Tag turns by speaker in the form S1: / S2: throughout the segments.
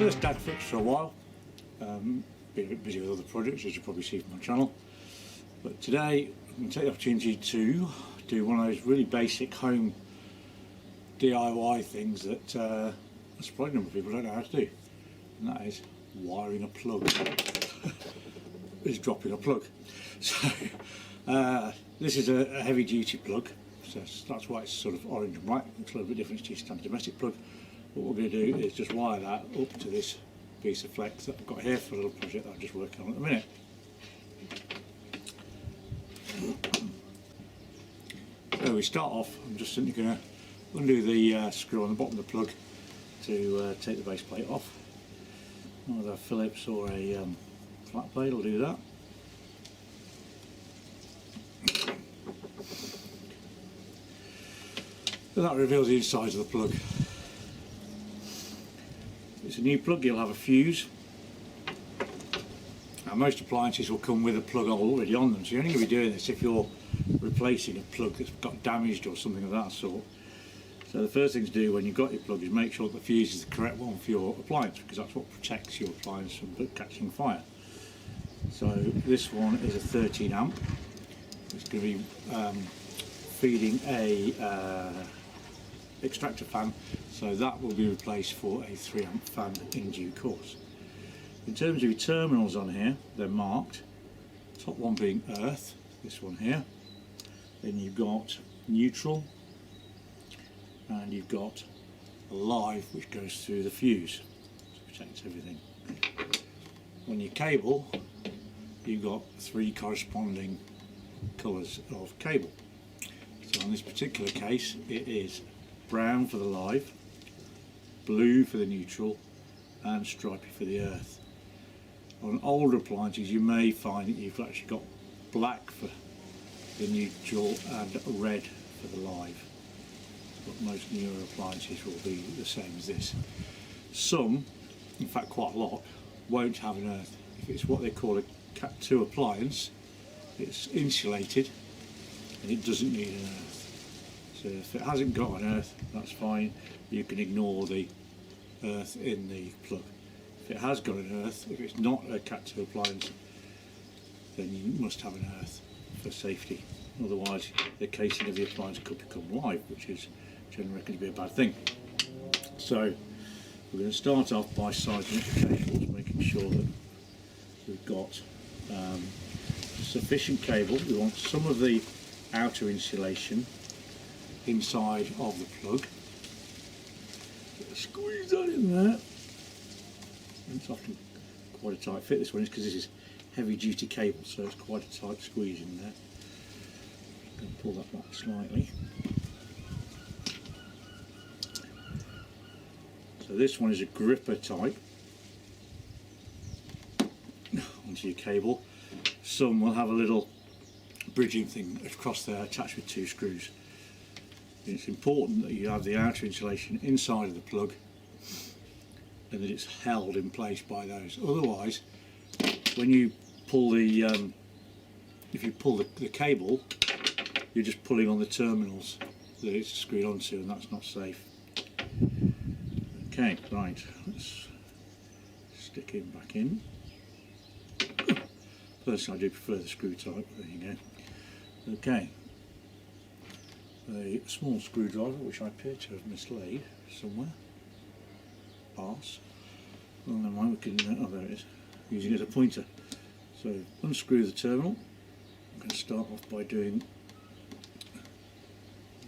S1: First dad fix for a while, been a bit busy with other projects as you probably see from my channel, but today I'm going to take the opportunity to do one of those really basic home DIY things that a surprising number of people don't know how to do, and that is wiring a plug. Is dropping a plug. So this is a heavy duty plug, so that's why it's sort of orange and white. Looks a little bit different to your standard domestic plug. What we're going to do is just wire that up to this piece of flex that I've got here for a little project that I'm just working on at the minute. So we start off, I'm just simply going to undo the screw on the bottom of the plug to take the base plate off. Either a Phillips or a flat blade will do that. So that reveals the inside of the plug. If it's a new plug, you'll have a fuse. Now most appliances will come with a plug already on them, so you're only going to be doing this if you're replacing a plug that's got damaged or something of that sort. So the first thing to do when you've got your plug is make sure that the fuse is the correct one for your appliance, because that's what protects your appliance from catching fire. So this one is a 13 amp. It's going to be feeding a extractor fan, so that will be replaced for a 3 amp fan in due course. In terms of your terminals on here, they're marked. Top one being earth, this one here. Then you've got neutral, and you've got a live which goes through the fuse to protect everything. On your cable, you've got 3 corresponding colours of cable. So in this particular case, it is brown for the live, blue for the neutral, and stripy for the earth. On older appliances, you may find that you've actually got black for the neutral and red for the live. But most newer appliances will be the same as this. Some, in fact quite a lot, won't have an earth. If it's what they call a Cat 2 appliance, it's insulated and it doesn't need an earth. So if it hasn't got an earth, that's fine. You can ignore the earth in the plug. If it has got an earth, if it's not a Cat 2 appliance, then you must have an earth for safety. Otherwise the casing of the appliance could become live, which is generally reckoned to be a bad thing. So we're going to start off by sizing up the cables, making sure that we've got sufficient cable. We want some of the outer insulation inside of the plug. Squeeze that in there. It's often quite a tight fit, this one is, because this is heavy duty cable, so it's quite a tight squeeze in there. I'm going to pull that back slightly. So this one is a gripper type onto your cable. Some will have a little bridging thing across there attached with 2 screws. It's important that you have the outer insulation inside of the plug and that it's held in place by those. Otherwise, when you pull the if you pull the cable, you're just pulling on the terminals that it's screwed onto, and that's not safe. Okay, right, let's stick him back in. Personally, I do prefer the screw type. There you go. Okay, a small screwdriver, which I appear to have mislaid somewhere. Pass. Well, never mind, we can. Oh, there it is. Using it as a pointer. So unscrew the terminal. I'm going to start off by doing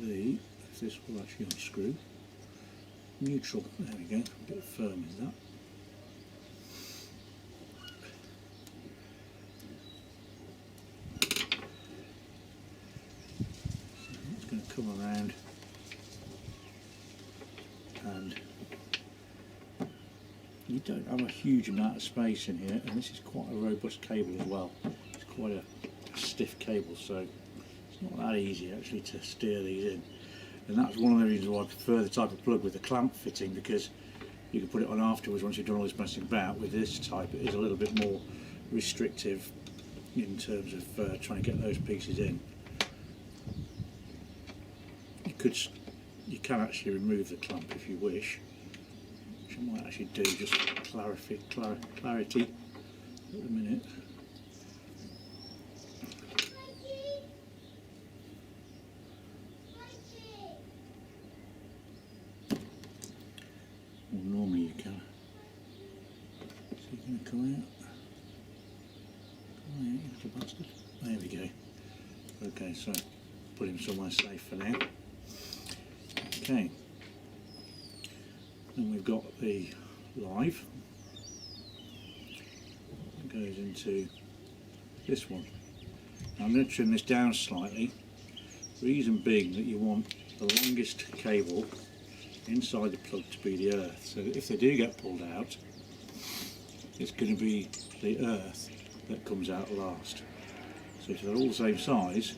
S1: if this will actually unscrew, neutral. There we go. A bit firm is that. Going to come around and you don't have a huge amount of space in here, and this is quite a robust cable as well. It's quite a stiff cable, so it's not that easy actually to steer these in, and that's one of the reasons why I prefer the type of plug with the clamp fitting, because you can put it on afterwards once you've done all this messing about. With this type, it is a little bit more restrictive in terms of trying to get those pieces in. You can actually remove the clamp if you wish, which I might actually do just for clarity at the minute. Well, normally you can. Is he going to come out? Come on out, you little bastard. There we go. Okay, so put him somewhere safe for now. Okay. Then we've got the live. It goes into this one. Now I'm going to trim this down slightly. Reason being that you want the longest cable inside the plug to be the earth. So that if they do get pulled out, it's going to be the earth that comes out last. So if they're all the same size,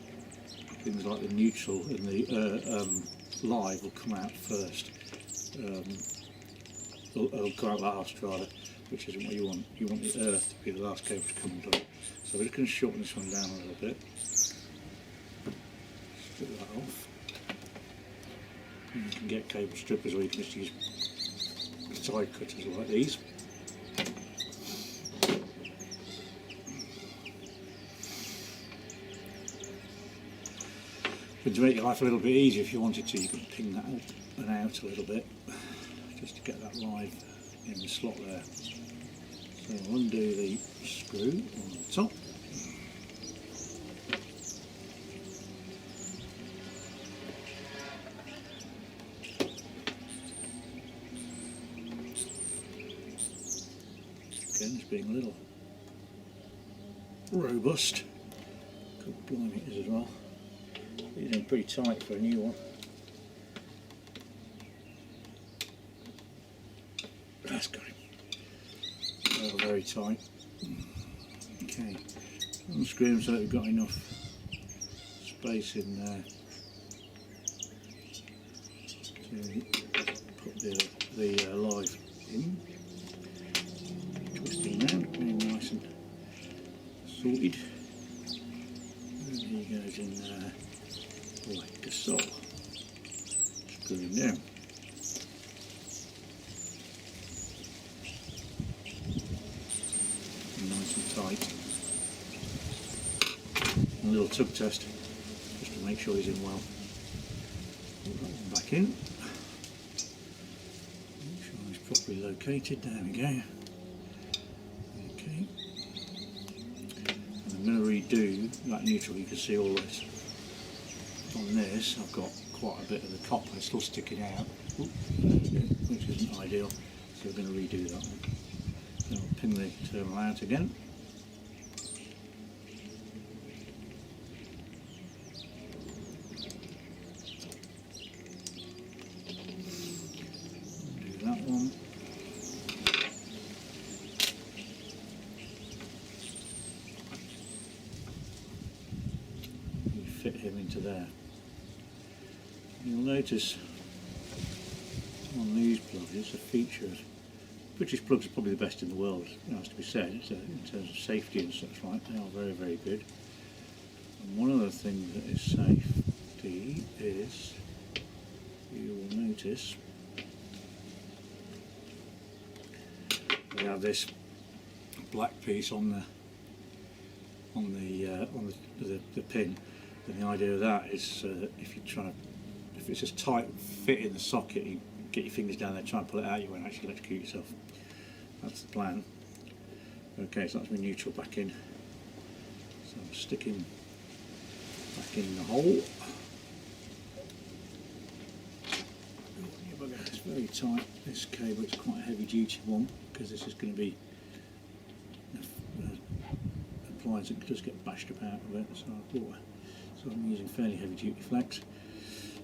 S1: things like the neutral and the live will come out first. It'll come out last rather, which isn't what you want. You want the earth to be the last cable to come undone. So we're just going to shorten this one down a little bit. Strip that off. And you can get cable strippers or you can just use side cutters like these. But to make your life a little bit easier, if you wanted to, you can ping that up and out a little bit, just to get that live in the slot there. So I'll undo the screw on the top. Again, it's being a little robust. God blimey, it is as well. It's in pretty tight for a new one. That's got him. Oh, very tight. Okay, unscrew them so that we've got enough space in there to put the live in. Twisting round, getting nice and sorted. And he goes in there. Like so. Screw him down. Nice and tight. A little tug test just to make sure he's in well. Put that one back in. Make sure he's properly located. There we go. Okay. And I'm going to redo that neutral. You can see all this. On this I've got quite a bit of the copper still sticking out, which isn't ideal, so we're going to redo that one. So I'll pin the terminal out again. Do that one. You fit him into there. You'll notice on these plugs, it's a feature of British plugs are probably the best in the world, it has to be said, in terms of safety and such like. They are very, very good. And one of the things that is safety is, you will notice, we have this black piece on the pin, and the idea of that is if you're trying to, if it's just tight fit in the socket, you get your fingers down there, try and pull it out, you won't actually electrocute yourself. That's the plan. Okay, so that's my neutral back in. So I'm sticking back in the hole. It's very tight, this cable. It's quite a heavy duty one because this is going to be appliance that does get bashed about a bit, so I'm using fairly heavy duty flex.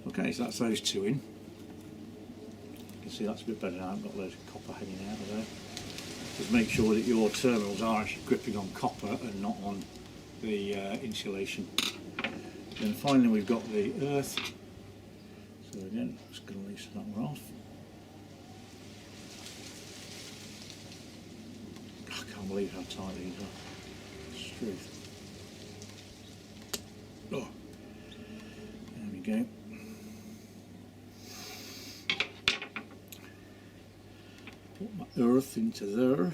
S1: Okay, so that's those two in. You can see that's a bit better now. I've got loads of copper hanging out of there. Just make sure that your terminals are actually gripping on copper and not on the insulation. Then finally we've got the earth. So again, just going to loosen that one off. I can't believe how tight these are. It's truth. Oh, there we go. earth into there.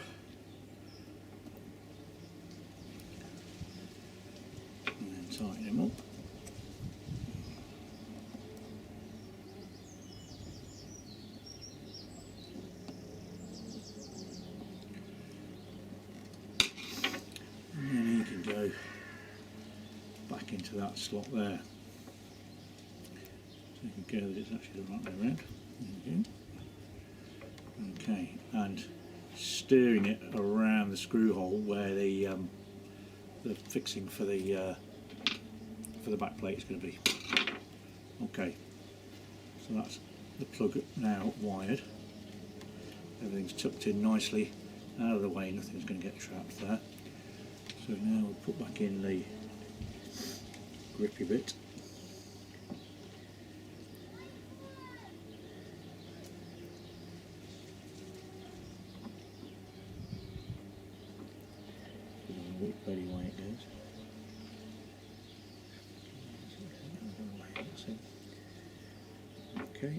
S1: And then tighten him up. And then he can go back into that slot there. So you can go that it's actually the right way around. There we go. Okay, and steering it around the screw hole where the fixing for the back plate is going to be. Okay, so that's the plug now wired. Everything's tucked in nicely, out of the way, nothing's going to get trapped there. So now we'll put back in the grippy bit. Which way it goes. Okay.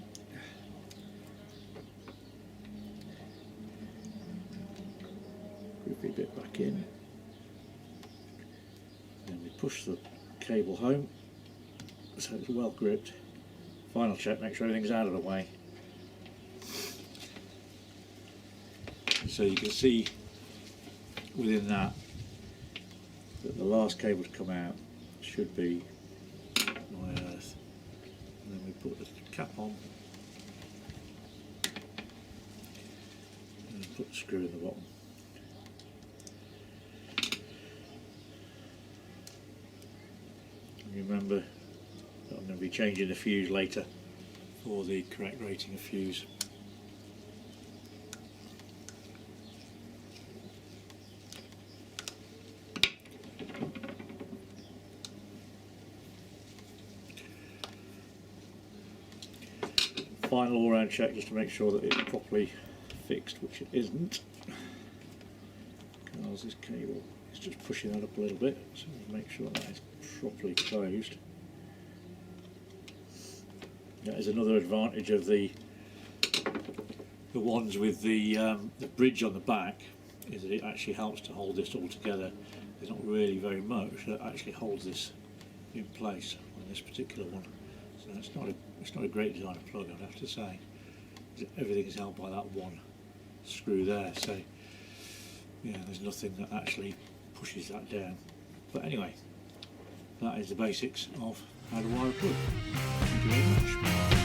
S1: Grippy bit back in. Then we push the cable home so it's well gripped. Final check, make sure everything's out of the way. So you can see within that the last cable to come out should be my earth. And then we put the cap on and put the screw in the bottom. And remember that I'm going to be changing the fuse later for the correct rating of fuse. Final all-round check just to make sure that it's properly fixed, which it isn't, because this cable is just pushing that up a little bit, so we'll make sure that is properly closed. That is another advantage of the ones with the bridge on the back, is that it actually helps to hold this all together. There's not really very much that actually holds this in place on this particular one. So it's not a great design of plug, I'd have to say. Everything is held by that one screw there, so yeah, there's nothing that actually pushes that down. But anyway, that is the basics of how to wire a plug. Thank you very much.